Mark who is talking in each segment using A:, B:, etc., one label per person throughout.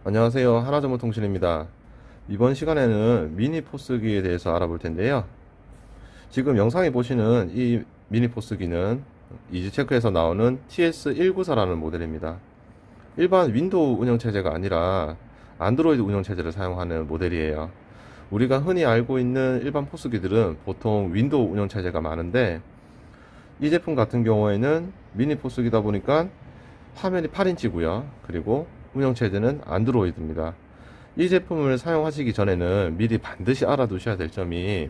A: 안녕하세요. 하나전문통신입니다. 이번 시간에는 미니 포스기에 대해서 알아볼 텐데요. 지금 영상에 보시는 이 미니 포스기는 이지체크에서 나오는 TS194라는 모델입니다. 일반 윈도우 운영체제가 아니라 안드로이드 운영체제를 사용하는 모델이에요. 우리가 흔히 알고 있는 일반 포스기들은 보통 윈도우 운영체제가 많은데, 이 제품 같은 경우에는 미니 포스기다 보니까 화면이 8인치고요. 그리고 운영체제는 안드로이드입니다. 이 제품을 사용하시기 전에는 미리 반드시 알아두셔야 될 점이,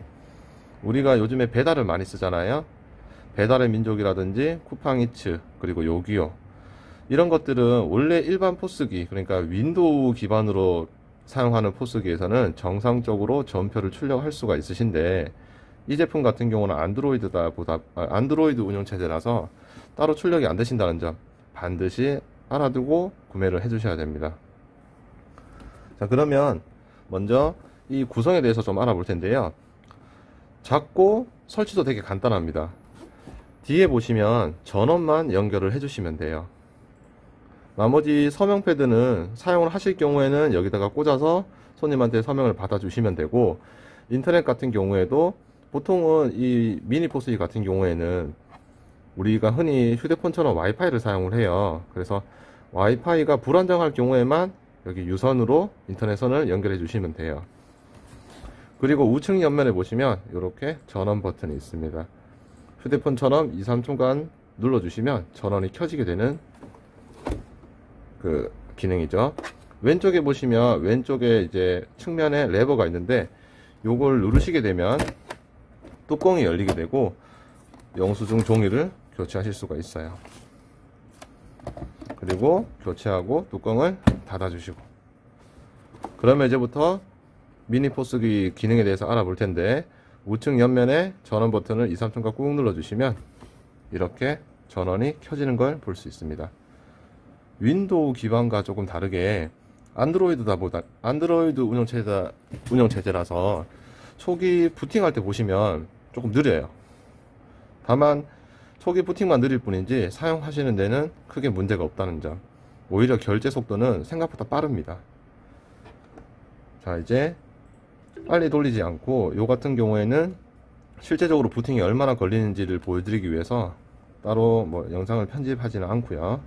A: 우리가 요즘에 배달을 많이 쓰잖아요. 배달의 민족이라든지 쿠팡이츠, 그리고 요기요, 이런 것들은 원래 일반 포스기, 그러니까 윈도우 기반으로 사용하는 포스기에서는 정상적으로 전표를 출력할 수가 있으신데, 이 제품 같은 경우는 안드로이드 운영체제라서 따로 출력이 안 되신다는 점 반드시 알아두고 구매를 해 주셔야 됩니다. 자, 그러면 먼저 이 구성에 대해서 좀 알아볼 텐데요. 작고 설치도 되게 간단합니다. 뒤에 보시면 전원만 연결을 해 주시면 돼요. 나머지 서명 패드는 사용을 하실 경우에는 여기다가 꽂아서 손님한테 서명을 받아 주시면 되고, 인터넷 같은 경우에도 보통은 이 미니 포스기 같은 경우에는 우리가 흔히 휴대폰처럼 와이파이를 사용을 해요. 그래서 와이파이가 불안정할 경우에만 여기 유선으로 인터넷선을 연결해 주시면 돼요. 그리고 우측 옆면에 보시면 이렇게 전원 버튼이 있습니다. 휴대폰처럼 2, 3초간 눌러주시면 전원이 켜지게 되는 그 기능이죠. 왼쪽에 보시면 왼쪽에 이제 측면에 레버가 있는데, 요걸 누르시게 되면 뚜껑이 열리게 되고 영수증 종이를 교체하실 수가 있어요. 그리고 교체하고 뚜껑을 닫아 주시고, 그러면 이제부터 미니 포스기 기능에 대해서 알아볼 텐데, 우측 옆면에 전원 버튼을 2, 3초간 꾹 눌러 주시면 이렇게 전원이 켜지는 걸 볼 수 있습니다. 윈도우 기반과 조금 다르게 안드로이드 운영체제라서 초기 부팅할 때 보시면 조금 느려요. 다만 초기 부팅만 느릴 뿐이지 사용하시는 데는 크게 문제가 없다는 점. 오히려 결제 속도는 생각보다 빠릅니다. 자, 이제 빨리 돌리지 않고, 요 같은 경우에는 실제적으로 부팅이 얼마나 걸리는지를 보여드리기 위해서 따로 뭐 영상을 편집하지는 않고요.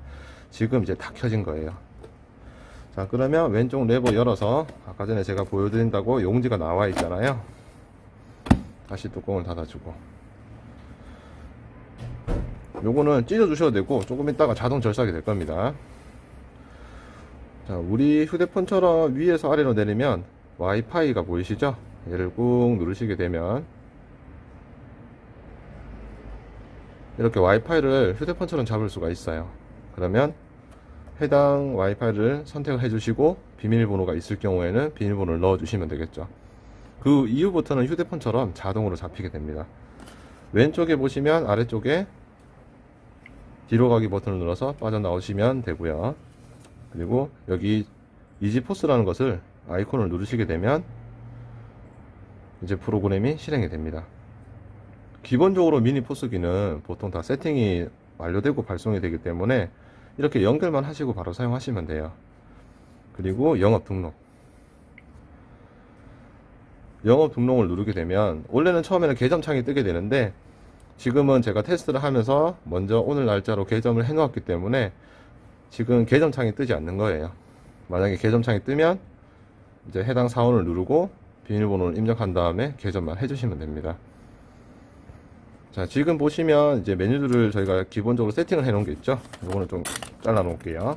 A: 지금 이제 다 켜진 거예요. 자, 그러면 왼쪽 레버 열어서 아까 전에 제가 보여드린다고 용지가 나와 있잖아요. 다시 뚜껑을 닫아주고, 요거는 찢어 주셔도 되고 조금 있다가 자동 절삭이 될 겁니다. 자, 우리 휴대폰처럼 위에서 아래로 내리면 와이파이가 보이시죠? 얘를 꾹 누르시게 되면 이렇게 와이파이를 휴대폰처럼 잡을 수가 있어요. 그러면 해당 와이파이를 선택을 해 주시고, 비밀번호가 있을 경우에는 비밀번호를 넣어 주시면 되겠죠. 그 이후부터는 휴대폰처럼 자동으로 잡히게 됩니다. 왼쪽에 보시면 아래쪽에 뒤로 가기 버튼을 눌러서 빠져나오시면 되고요. 그리고 여기 이지포스라는 것을 아이콘을 누르시게 되면 이제 프로그램이 실행이 됩니다. 기본적으로 미니 포스기는 보통 다 세팅이 완료되고 발송이 되기 때문에 이렇게 연결만 하시고 바로 사용하시면 돼요. 그리고 영업 등록을 누르게 되면, 원래는 처음에는 계정창이 뜨게 되는데 지금은 제가 테스트를 하면서 먼저 오늘 날짜로 계정을 해 놓았기 때문에 지금 계정창이 뜨지 않는 거예요. 만약에 계정창이 뜨면 이제 해당 사원을 누르고 비밀번호를 입력한 다음에 계정만 해주시면 됩니다. 자, 지금 보시면 이제 메뉴들을 저희가 기본적으로 세팅을 해 놓은 게 있죠. 이거는 좀 잘라 놓을게요.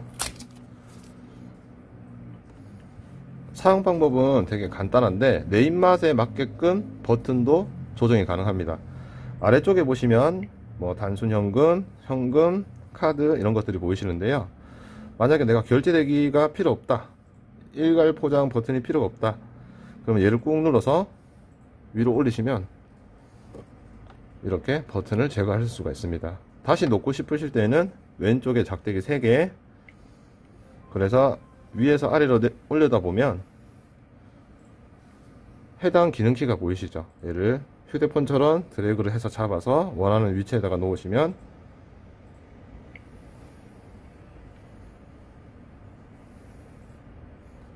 A: 사용 방법은 되게 간단한데 내 입맛에 맞게끔 버튼도 조정이 가능합니다. 아래쪽에 보시면 뭐 단순 현금, 현금, 카드 이런 것들이 보이시는데요. 만약에 내가 결제대기가 필요 없다, 일괄 포장 버튼이 필요가 없다, 그러면 얘를 꾹 눌러서 위로 올리시면 이렇게 버튼을 제거할 수가 있습니다. 다시 놓고 싶으실 때는 왼쪽에 작대기 3개, 그래서 위에서 아래로 올려다 보면 해당 기능키가 보이시죠? 얘를 휴대폰처럼 드래그를 해서 잡아서 원하는 위치에다가 놓으시면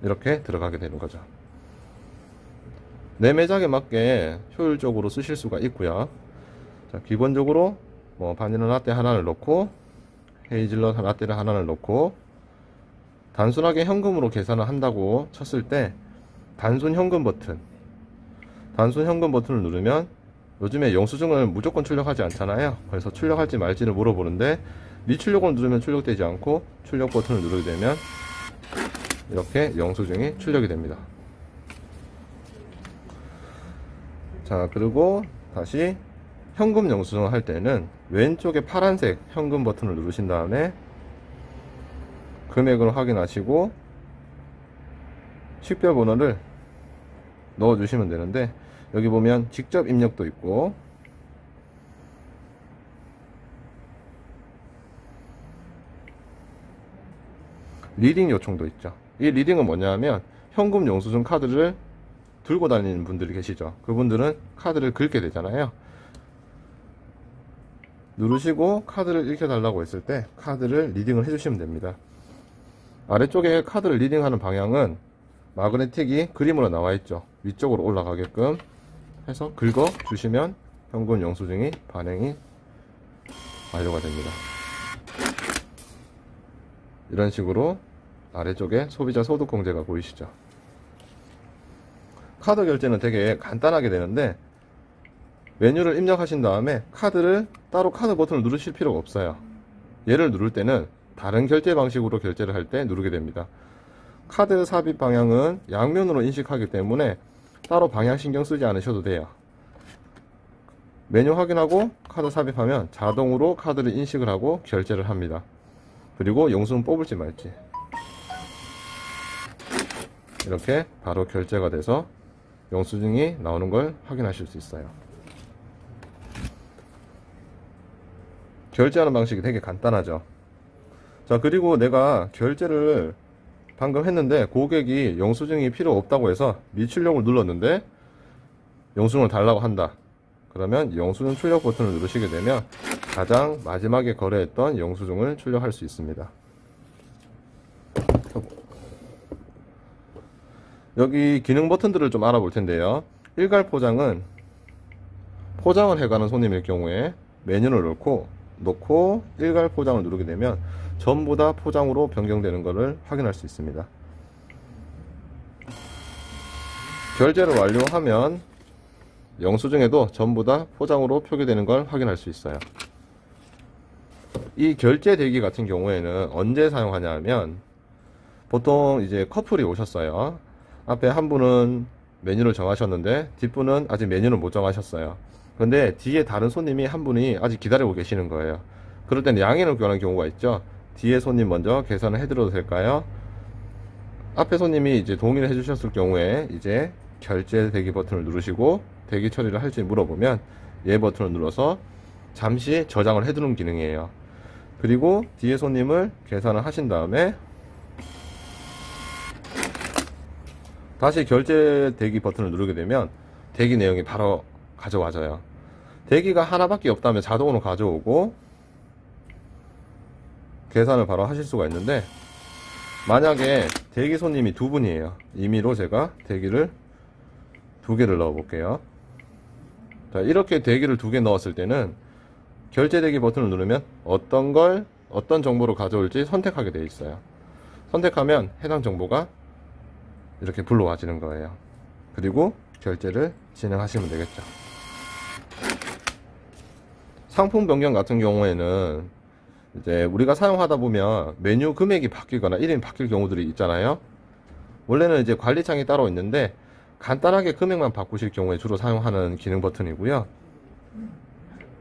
A: 이렇게 들어가게 되는 거죠. 내 매장에 맞게 효율적으로 쓰실 수가 있고요. 자, 기본적으로 뭐 바닐라 라떼 하나를 넣고 헤이즐넛 라떼를 하나를 넣고 단순하게 현금으로 계산을 한다고 쳤을 때 단순 현금 버튼을 누르면 요즘에 영수증을 무조건 출력하지 않잖아요. 그래서 출력할지 말지를 물어보는데 미출력을 누르면 출력되지 않고 출력 버튼을 누르게 되면 이렇게 영수증이 출력이 됩니다. 자, 그리고 다시 현금 영수증을 할 때는 왼쪽에 파란색 현금 버튼을 누르신 다음에 금액을 확인하시고 식별번호를 넣어 주시면 되는데, 여기 보면 직접 입력도 있고 리딩 요청도 있죠. 이 리딩은 뭐냐면 현금 영수증 카드를 들고 다니는 분들이 계시죠. 그분들은 카드를 긁게 되잖아요. 누르시고 카드를 읽혀 달라고 했을 때 카드를 리딩을 해주시면 됩니다. 아래쪽에 카드를 리딩하는 방향은 마그네틱이 그림으로 나와 있죠. 위쪽으로 올라가게끔 해서 긁어 주시면 현금 영수증이 발행이 완료가 됩니다. 이런 식으로 아래쪽에 소비자 소득공제가 보이시죠. 카드 결제는 되게 간단하게 되는데 메뉴를 입력하신 다음에 카드를 따로 카드 버튼을 누르실 필요가 없어요. 얘를 누를 때는 다른 결제 방식으로 결제를 할 때 누르게 됩니다. 카드 삽입 방향은 양면으로 인식하기 때문에 따로 방향 신경 쓰지 않으셔도 돼요. 메뉴 확인하고 카드 삽입하면 자동으로 카드를 인식을 하고 결제를 합니다. 그리고 영수증 뽑을지 말지 이렇게 바로 결제가 돼서 영수증이 나오는 걸 확인하실 수 있어요. 결제하는 방식이 되게 간단하죠. 자, 그리고 내가 결제를 방금 했는데 고객이 영수증이 필요 없다고 해서 미출력을 눌렀는데 영수증을 달라고 한다. 그러면 영수증 출력 버튼을 누르시게 되면 가장 마지막에 거래했던 영수증을 출력할 수 있습니다. 여기 기능 버튼들을 좀 알아볼 텐데요. 일괄 포장은 포장을 해가는 손님일 경우에 메뉴를 놓고 일괄 포장을 누르게 되면 전부 다 포장으로 변경되는 것을 확인할 수 있습니다. 결제를 완료하면 영수증에도 전부 다 포장으로 표기되는 걸 확인할 수 있어요. 이 결제 대기 같은 경우에는 언제 사용하냐 하면 보통 이제 커플이 오셨어요. 앞에 한 분은 메뉴를 정하셨는데 뒷분은 아직 메뉴를 못 정하셨어요. 그런데 뒤에 다른 손님이 한 분이 아직 기다리고 계시는 거예요. 그럴 때는 양해를 구하는 경우가 있죠. 뒤에 손님 먼저 계산을 해드려도 될까요? 앞에 손님이 이제 동의를 해주셨을 경우에 이제 결제 대기 버튼을 누르시고 대기 처리를 할지 물어보면 예 버튼을 눌러서 잠시 저장을 해두는 기능이에요. 그리고 뒤에 손님을 계산을 하신 다음에 다시 결제 대기 버튼을 누르게 되면 대기 내용이 바로 가져와져요. 대기가 하나밖에 없다면 자동으로 가져오고 계산을 바로 하실 수가 있는데, 만약에 대기 손님이 두 분이에요. 임의로 제가 대기를 두 개를 넣어 볼게요. 자, 이렇게 대기를 두 개 넣었을 때는 결제 대기 버튼을 누르면 어떤 정보를 가져올지 선택하게 되어 있어요. 선택하면 해당 정보가 이렇게 불러와지는 거예요. 그리고 결제를 진행하시면 되겠죠. 상품 변경 같은 경우에는 이제 우리가 사용하다 보면 메뉴 금액이 바뀌거나 이름이 바뀔 경우들이 있잖아요. 원래는 이제 관리창이 따로 있는데 간단하게 금액만 바꾸실 경우에 주로 사용하는 기능 버튼이고요.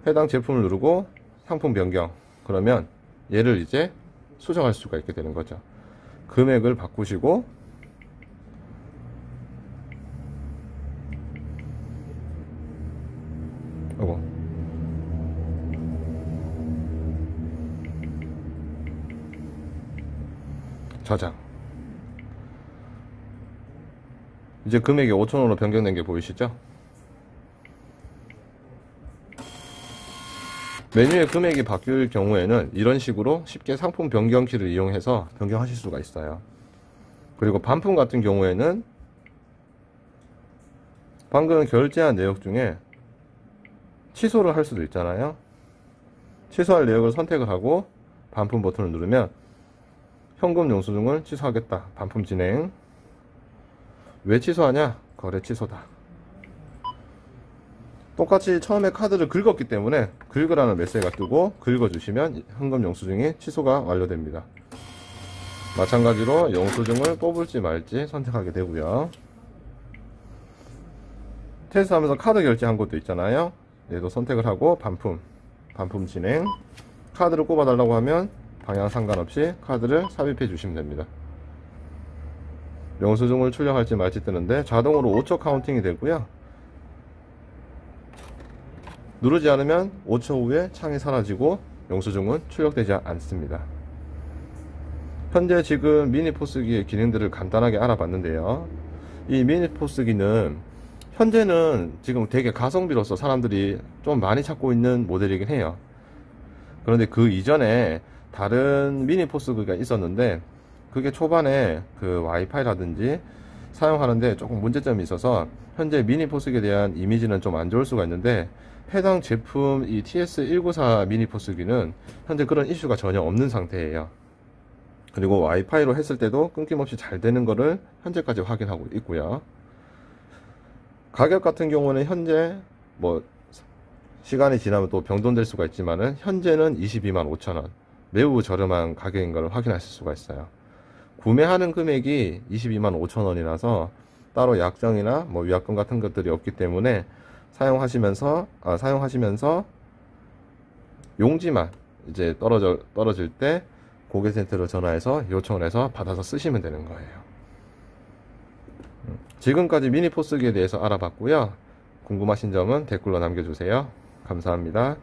A: 해당 제품을 누르고 상품 변경, 그러면 얘를 이제 수정할 수가 있게 되는 거죠. 금액을 바꾸시고 저장. 이제 금액이 5,000원으로 변경된 게 보이시죠? 메뉴의 금액이 바뀔 경우에는 이런 식으로 쉽게 상품 변경키를 이용해서 변경하실 수가 있어요. 그리고 반품 같은 경우에는 방금 결제한 내역 중에 취소를 할 수도 있잖아요. 취소할 내역을 선택을 하고 반품 버튼을 누르면 현금 영수증을 취소하겠다. 반품 진행. 왜 취소하냐? 거래 취소다. 똑같이 처음에 카드를 긁었기 때문에 긁으라는 메시지가 뜨고 긁어주시면 현금 영수증이 취소가 완료됩니다. 마찬가지로 영수증을 뽑을지 말지 선택하게 되고요. 테스트하면서 카드 결제한 것도 있잖아요. 얘도 선택을 하고 반품 진행. 카드를 꼽아달라고 하면 방향 상관없이 카드를 삽입해 주시면 됩니다. 영수증을 출력할지 말지 뜨는데 자동으로 5초 카운팅이 되고요. 누르지 않으면 5초 후에 창이 사라지고 영수증은 출력되지 않습니다. 현재 지금 미니포스기의 기능들을 간단하게 알아봤는데요. 이 미니포스기는 현재는 지금 되게 가성비로서 사람들이 좀 많이 찾고 있는 모델이긴 해요. 그런데 그 이전에 다른 미니포스기가 있었는데 그게 초반에 그 와이파이라든지 사용하는데 조금 문제점이 있어서 현재 미니포스기에 대한 이미지는 좀 안 좋을 수가 있는데 해당 제품 이 TS194 미니포스기는 현재 그런 이슈가 전혀 없는 상태예요. 그리고 와이파이로 했을 때도 끊김없이 잘 되는 거를 현재까지 확인하고 있고요. 가격 같은 경우는 현재 뭐 시간이 지나면 또 변동될 수가 있지만은 현재는 225,000원, 매우 저렴한 가격인 걸 확인하실 수가 있어요. 구매하는 금액이 225,000원이라서 따로 약정이나 뭐 위약금 같은 것들이 없기 때문에 사용하시면서 용지만 이제 떨어질 때 고객센터로 전화해서 요청을 해서 받아서 쓰시면 되는 거예요. 지금까지 미니포스기에 대해서 알아봤고요. 궁금하신 점은 댓글로 남겨주세요. 감사합니다.